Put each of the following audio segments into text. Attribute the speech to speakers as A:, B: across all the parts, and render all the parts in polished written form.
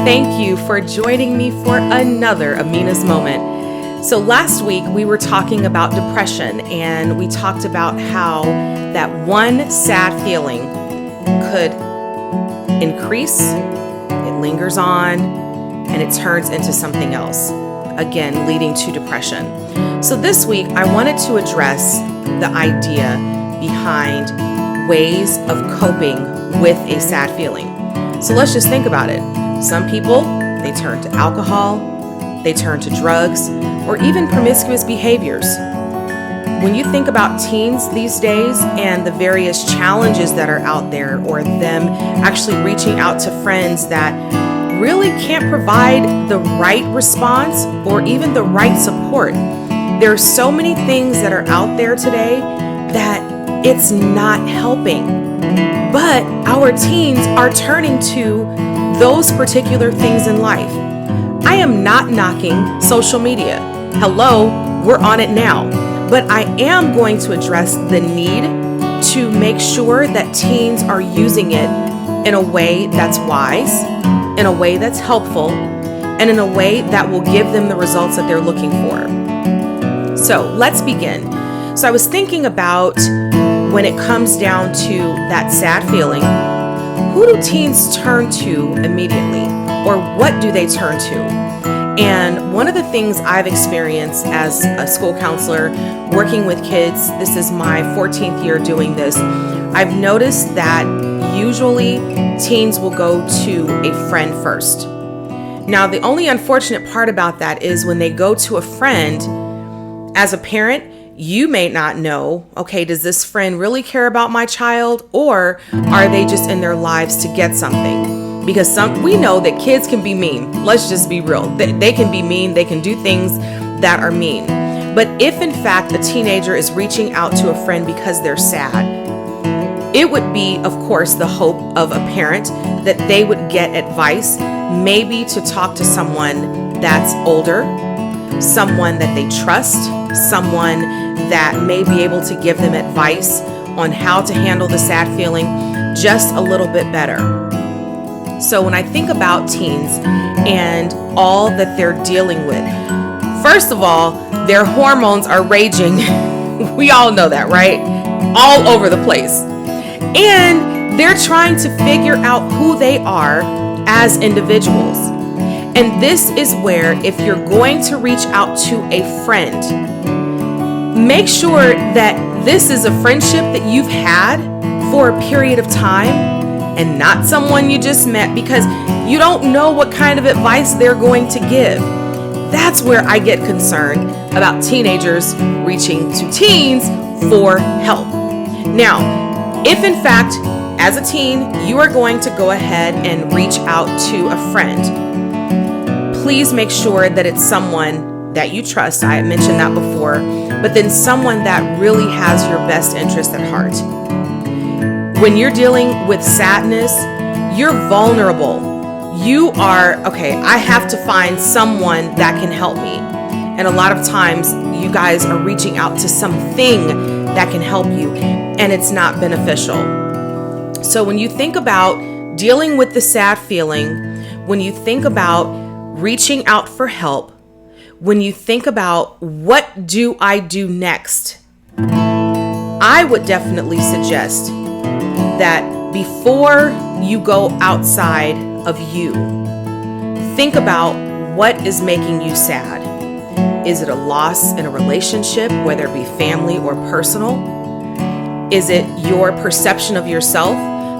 A: thank you for joining me for another Amina's Moment. So last week we were talking about depression, and we talked about how that one sad feeling could increase, it lingers on, and it turns into something else, again leading to depression. So this week I wanted to address the idea behind ways of coping with a sad feeling. So let's just think about it. Some people, they turn to alcohol, they turn to drugs, or even promiscuous behaviors. When you think about teens these days and the various challenges that are out there, or them actually reaching out to friends that really can't provide the right response or even the right support, there are so many things that are out there today that it's not helping. But our teens are turning to those particular things in life. I am not knocking social media. Hello, we're on it now. But I am going to address the need to make sure that teens are using it in a way that's wise, in a way that's helpful, and in a way that will give them the results that they're looking for. So let's begin. So I was thinking about when it comes down to that sad feeling, who do teens turn to immediately, or what do they turn to? And one of the things I've experienced as a school counselor working with kids, this is my 14th year doing this, I've noticed that usually teens will go to a friend first. Now, the only unfortunate part about that is when they go to a friend, as a parent, you may not know, okay, does this friend really care about my child, or are they just in their lives to get something? Because we know that kids can be mean. Let's just be real. They can be mean. They can do things that are mean. But if in fact a teenager is reaching out to a friend because they're sad, it would be, of course, the hope of a parent that they would get advice, maybe to talk to someone that's older, someone that they trust, someone that may be able to give them advice on how to handle the sad feeling just a little bit better. So when I think about teens and all that they're dealing with, first of all, their hormones are raging. We all know that, right? All over the place. And they're trying to figure out who they are as individuals. And this is where, if you're going to reach out to a friend, make sure that this is a friendship that you've had for a period of time and not someone you just met, because you don't know what kind of advice they're going to give. That's where I get concerned about teenagers reaching to teens for help. Now, if in fact, as a teen, you are going to go ahead and reach out to a friend, please make sure that it's someone that you trust. I had mentioned that before, but then someone that really has your best interest at heart. When you're dealing with sadness, you're vulnerable. You are, okay, I have to find someone that can help me. And a lot of times you guys are reaching out to something that can help you, and it's not beneficial. So when you think about dealing with the sad feeling, when you think about reaching out for help, when you think about what do I do next, I would definitely suggest that before you go outside of you, think about what is making you sad. Is it a loss in a relationship, whether it be family or personal? Is it your perception of yourself?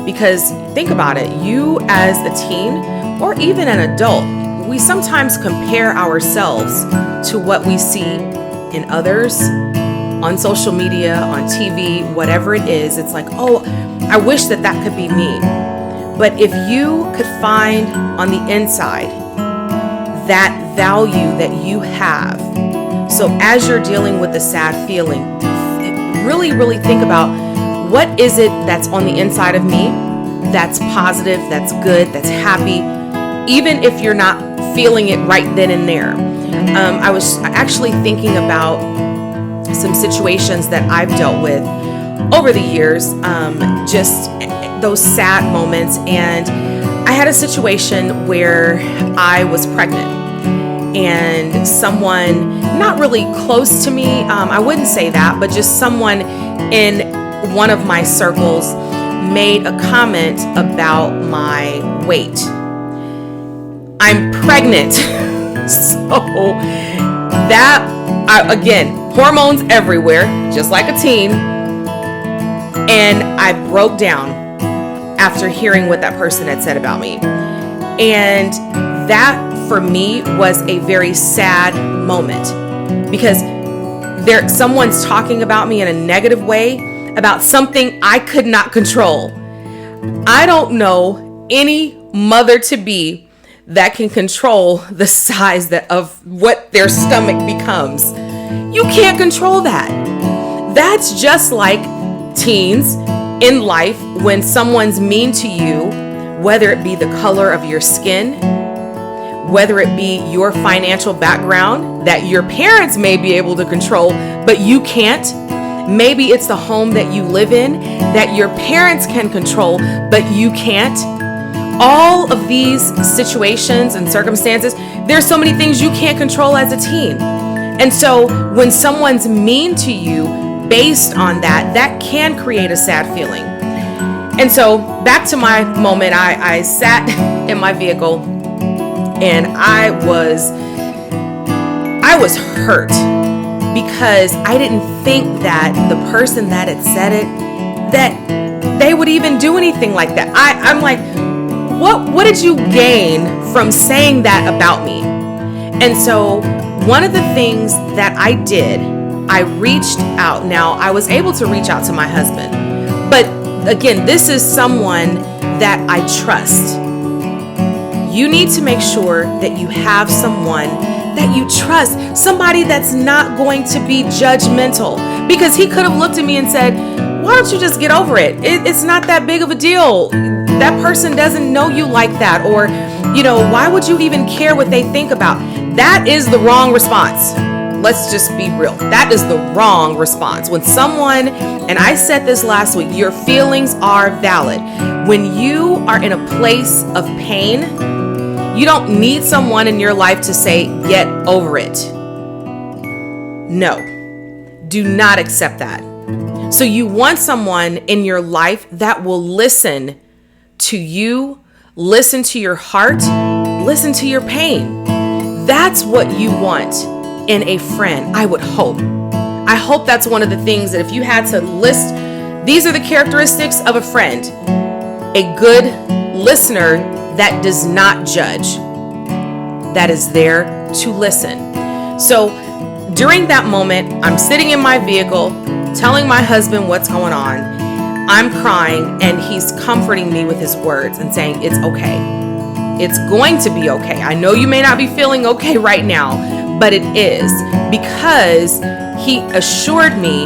A: Because think about it, you as a teen or even an adult, we sometimes compare ourselves to what we see in others on social media, on TV, whatever it is. It's like, oh, I wish that could be me. But if you could find on the inside that value that you have, so as you're dealing with the sad feeling, really, really think about what is it that's on the inside of me that's positive, that's good, that's happy, even if you're not feeling it right then and there. I was actually thinking about some situations that I've dealt with over the years, just those sad moments, and I had a situation where I was pregnant and someone not really close to me, I wouldn't say that, but just someone in one of my circles made a comment about my weight. I'm pregnant. So again, hormones everywhere, just like a teen. And I broke down after hearing what that person had said about me. And that for me was a very sad moment because someone's talking about me in a negative way about something I could not control. I don't know any mother-to-be that can control the size of what their stomach becomes. You can't control that. That's just like teens in life when someone's mean to you, whether it be the color of your skin, whether it be your financial background that your parents may be able to control, but you can't. Maybe it's the home that you live in that your parents can control, but you can't. All of these situations and circumstances, there's so many things you can't control as a teen. And so when someone's mean to you based on that can create a sad feeling. And so back to my moment, I sat in my vehicle and I was hurt because I didn't think that the person that had said it, that they would even do anything like that. I'm like, what did you gain from saying that about me? And so one of the things that I did, I reached out. Now, I was able to reach out to my husband. But again, this is someone that I trust. You need to make sure that you have someone that you trust, somebody that's not going to be judgmental, because he could have looked at me and said, why don't you just get over it? It's not that big of a deal. That person doesn't know you like that. Or, why would you even care what they think about? That is the wrong response. Let's just be real. That is the wrong response. When someone, and I said this last week, your feelings are valid. When you are in a place of pain, you don't need someone in your life to say, get over it. No, do not accept that. So you want someone in your life that will listen to you, listen to your heart, listen to your pain. That's what you want in a friend, I would hope. I hope that's one of the things that if you had to list, these are the characteristics of a friend. A good listener that does not judge, that is there to listen. So during that moment, I'm sitting in my vehicle, telling my husband what's going on. I'm crying and he's comforting me with his words and saying, it's okay. It's going to be okay. I know you may not be feeling okay right now, but it is, because he assured me,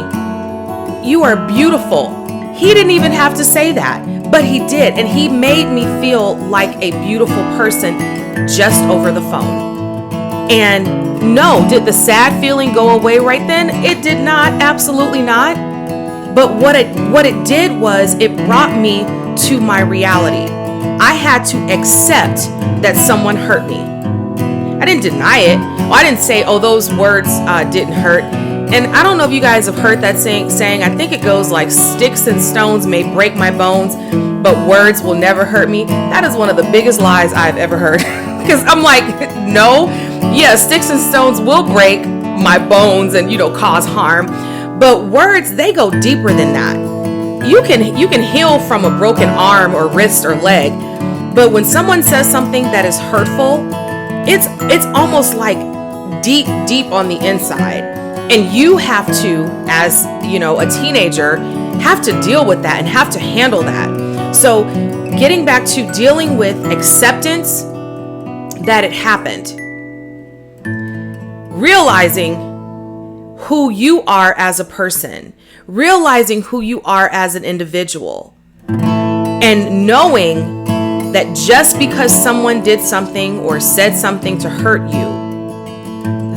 A: you are beautiful. He didn't even have to say that, but he did. And he made me feel like a beautiful person just over the phone. And no, did the sad feeling go away right then? It did not, absolutely not. But what it did was it brought me to my reality. I had to accept that someone hurt me. I didn't deny it. I didn't say, oh, those words didn't hurt. And I don't know if you guys have heard that saying. I think it goes like, sticks and stones may break my bones, but words will never hurt me. That is one of the biggest lies I've ever heard. Because I'm like, no, yeah, sticks and stones will break my bones and, cause harm. But words, they go deeper than that. You can heal from a broken arm or wrist or leg. But when someone says something that is hurtful, it's almost like deep on the inside. And you have to, as a teenager, have to deal with that and have to handle that. So getting back to dealing with acceptance that it happened, realizing who you are as a person, realizing who you are as an individual, and knowing that just because someone did something or said something to hurt you,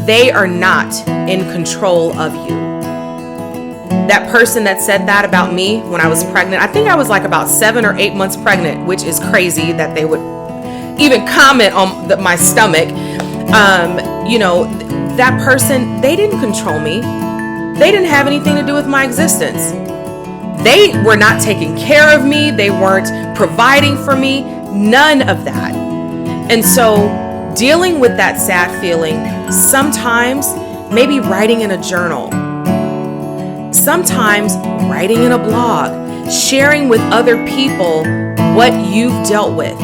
A: they are not in control of you. That person that said that about me when I was pregnant, I think I was like about 7 or 8 months pregnant, which is crazy that they would even comment on my stomach. That person, they didn't control me. They didn't have anything to do with my existence. They were not taking care of me. They weren't providing for me. None of that. And so dealing with that sad feeling, sometimes maybe writing in a journal, sometimes writing in a blog, sharing with other people what you've dealt with.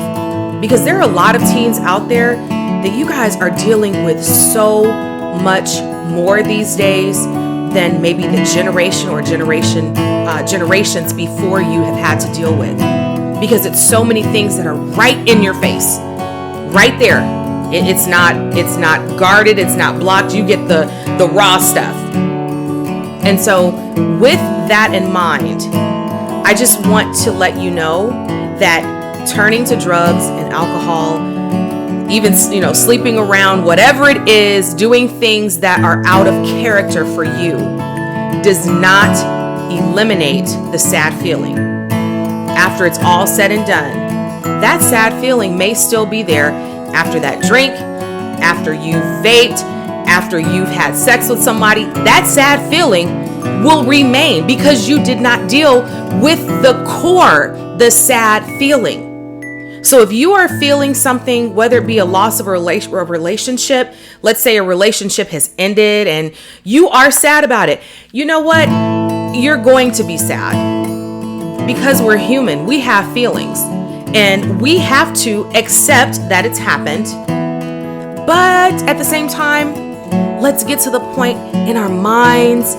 A: Because there are a lot of teens out there that you guys are dealing with so much more these days than maybe the generations before you have had to deal with. Because it's so many things that are right in your face, right there. It's not guarded, it's not blocked. You get the raw stuff. And so with that in mind, I just want to let you know that turning to drugs and alcohol, even sleeping around, whatever it is, doing things that are out of character for you, does not eliminate the sad feeling. After it's all said and done, that sad feeling may still be there after that drink, after you've vaped, after you've had sex with somebody. That sad feeling will remain because you did not deal with the core, the sad feeling. So if you are feeling something, whether it be a loss of a relationship, let's say a relationship has ended and you are sad about it, you know what? You're going to be sad because we're human. We have feelings and we have to accept that it's happened. But at the same time, let's get to the point in our minds,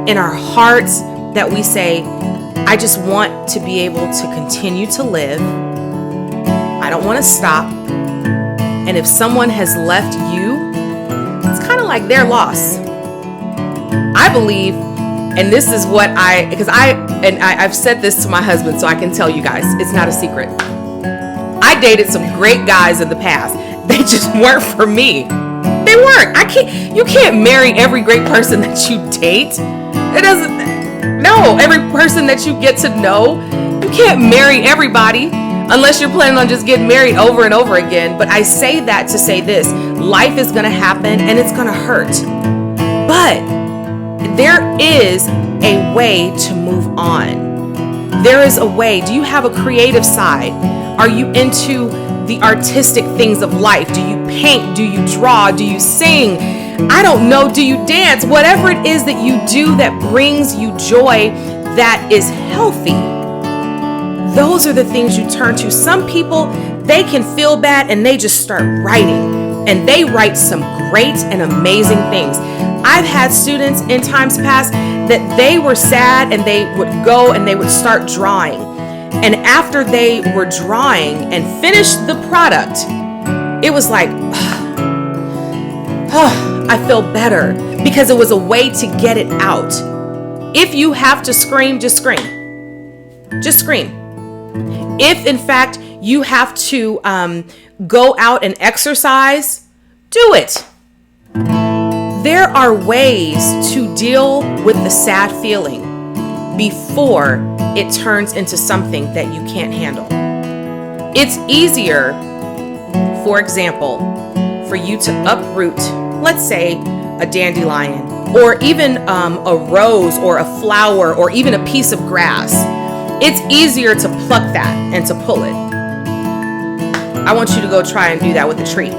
A: in our hearts, that we say, I just want to be able to continue to live. I don't want to stop. And if someone has left you, it's kind of like their loss. I believe, and this is what I've said this to my husband, so I can tell you guys, it's not a secret. I dated some great guys in the past. They just weren't for me. They weren't. You can't marry every great person that you date. Every person that you get to know, you can't marry everybody. Unless you're planning on just getting married over and over again. But I say that to say this: life is going to happen and it's going to hurt. But there is a way to move on. There is a way. Do you have a creative side? Are you into the artistic things of life? Do you paint? Do you draw? Do you sing? I don't know. Do you dance? Whatever it is that you do that brings you joy, that is healthy. Those are the things you turn to. Some people, they can feel bad and they just start writing. And they write some great and amazing things. I've had students in times past that they were sad and they would go and they would start drawing. And after they were drawing and finished the product, it was like, I feel better, because it was a way to get it out. If you have to scream, just scream. Just scream. If, in fact, you have to go out and exercise, do it. There are ways to deal with the sad feeling before it turns into something that you can't handle. It's easier, for example, for you to uproot, let's say, a dandelion, or even a rose or a flower, or even a piece of grass. It's easier to pluck that and to pull it. I want you to go try and do that with a tree.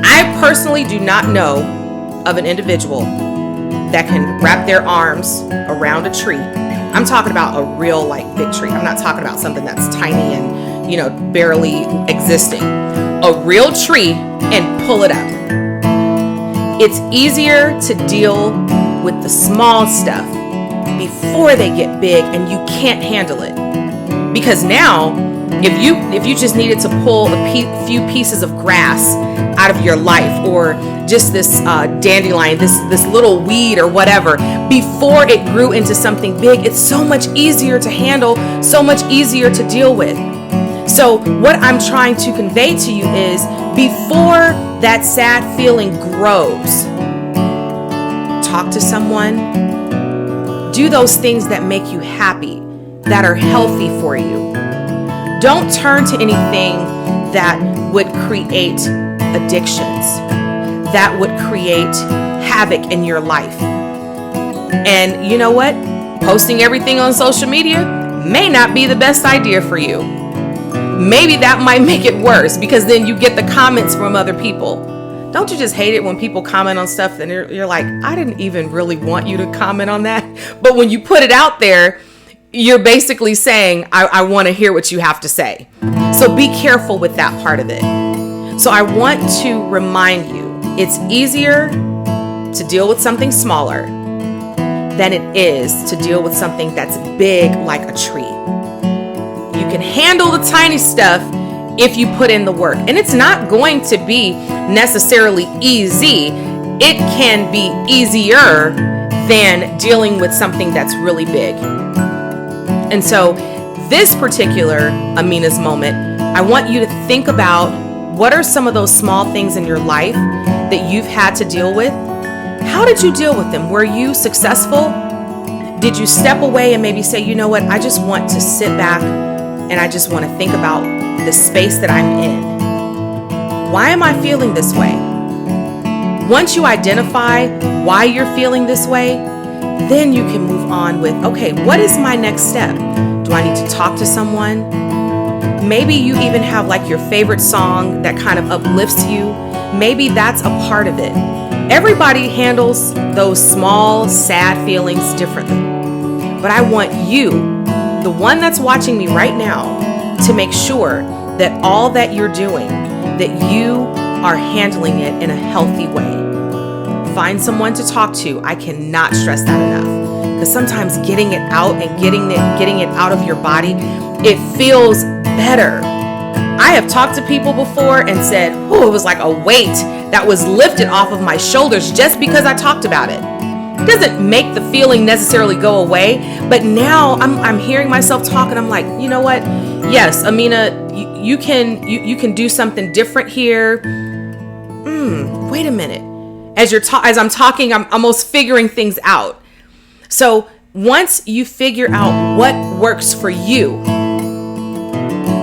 A: I personally do not know of an individual that can wrap their arms around a tree. I'm talking about a real, big tree. I'm not talking about something that's tiny and, barely existing. A real tree and pull it up. It's easier to deal with the small stuff before they get big and you can't handle it. Because now, if you just needed to pull a few pieces of grass out of your life, or just this dandelion, this little weed or whatever, before it grew into something big, it's so much easier to handle, so much easier to deal with. So what I'm trying to convey to you is, before that sad feeling grows, talk to someone, do those things that make you happy, that are healthy for you. Don't turn to anything that would create addictions, that would create havoc in your life. And you know what? Posting everything on social media may not be the best idea for you. Maybe that might make it worse, because then you get the comments from other people. Don't you just hate it when people comment on stuff and you're like, I didn't even really want you to comment on that. But when you put it out there, you're basically saying, I want to hear what you have to say. So be careful with that part of it. So I want to remind you, it's easier to deal with something smaller than it is to deal with something that's big like a tree. You can handle the tiny stuff if you put in the work. And it's not going to be necessarily easy. It can be easier than dealing with something that's really big. And so this particular Amina's moment, I want you to think about what are some of those small things in your life that you've had to deal with. How did you deal with them? Were you successful? Did you step away and maybe say, you know what, I just want to sit back and I just want to think about the space that I'm in. Why am I feeling this way? Once you identify why you're feeling this way, then you can move on with, okay, what is my next step? Do I need to talk to someone? Maybe you even have like your favorite song that kind of uplifts you. Maybe that's a part of it. Everybody handles those small, sad feelings differently. But I want you, the one that's watching me right now, to make sure that all that you're doing, that you are handling it in a healthy way. Find someone to talk to. I cannot stress that enough. Because sometimes getting it out and getting it out of your body, it feels better. I have talked to people before and said, oh, it was like a weight that was lifted off of my shoulders just because I talked about it. It doesn't make the feeling necessarily go away, but now I'm hearing myself talk and I'm like, you know what? Yes, Aamina, you can do something different here. Wait a minute. As I'm talking, I'm almost figuring things out. So once you figure out what works for you,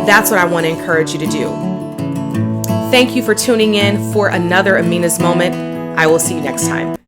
A: that's what I want to encourage you to do. Thank you for tuning in for another Amina's Moment. I will see you next time.